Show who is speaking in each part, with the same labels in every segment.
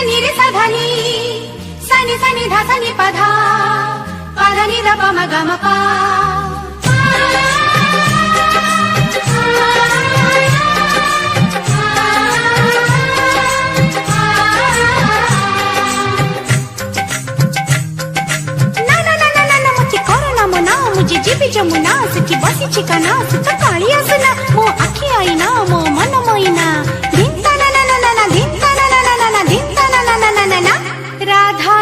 Speaker 1: नी रे सा धा नी धा सा नी पा धा पा धा नी धा पा मा गा मा पा। मुझे जीवी जमुना सुखी बसी ठिकाना सुख काली आसना मो आखी आईना मो मन मोइना धिंता ना ना ना ना ना धिंता ना ना ना ना ना धिंता ना ना ना ना ना ना। राधा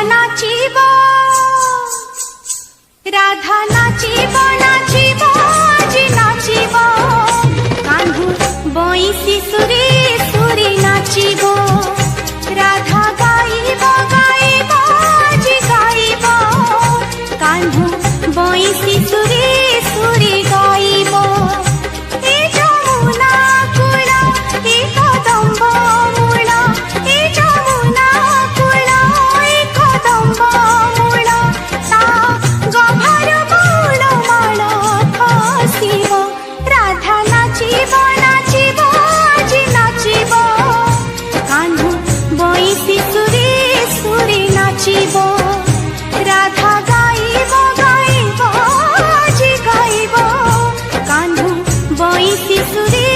Speaker 1: नाचिबो नाचिबो जी नाचिबो कान्हू बंसी सुरे सुरे नाचिबो। राधा गाइबो गाइबो जी गाइबो कान्हू बंसी सुरे सुरे गाइबो। ए जमुना कूल ए कदम्ब मूल ए जमुना कूल ए कदम्ब मूल ता गभर मूल माल खसिबो। राधा नाचिबो नाचिबो जी नाचिबो कान्हू बंसी सुरे सुरे नाचिबो। राधा गाइबो गाइबो जी गाइबो कान्हू बंसी सुरे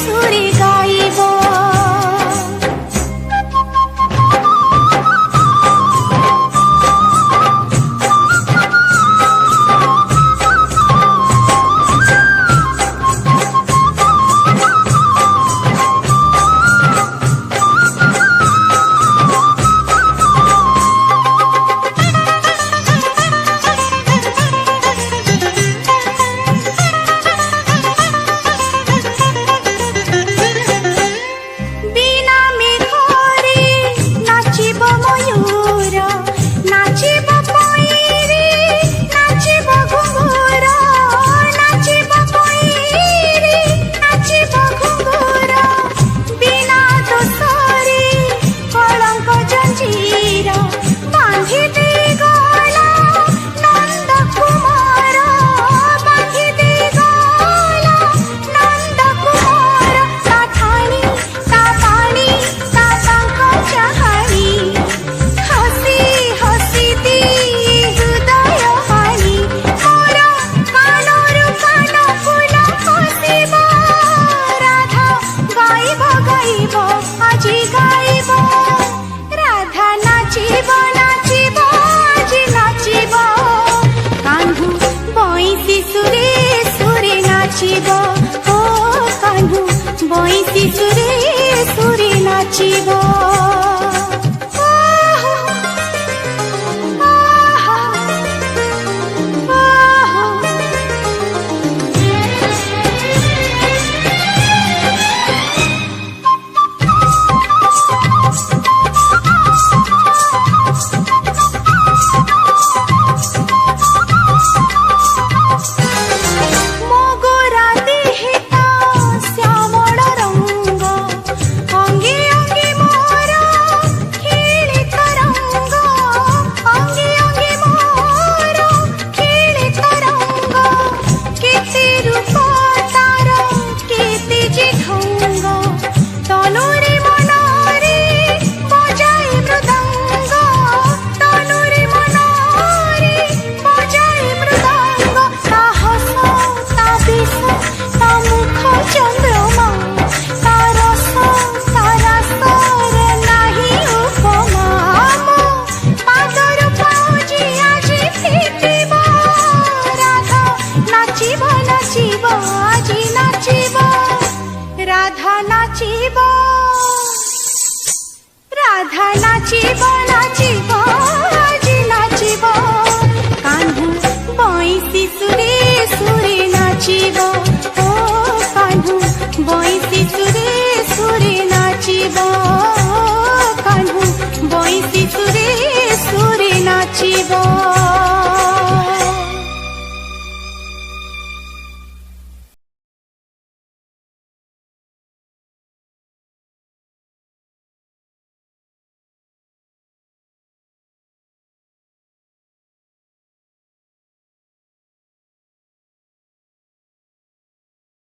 Speaker 1: सुरे गाइबो। बंसी सुरे सुरे नाचिबो। राधा नाचिबो नाचिबो जी नाचिबो कान्हू बंसी सुरे सुरे नाचिबो ओ कान्हू बंसी सुरे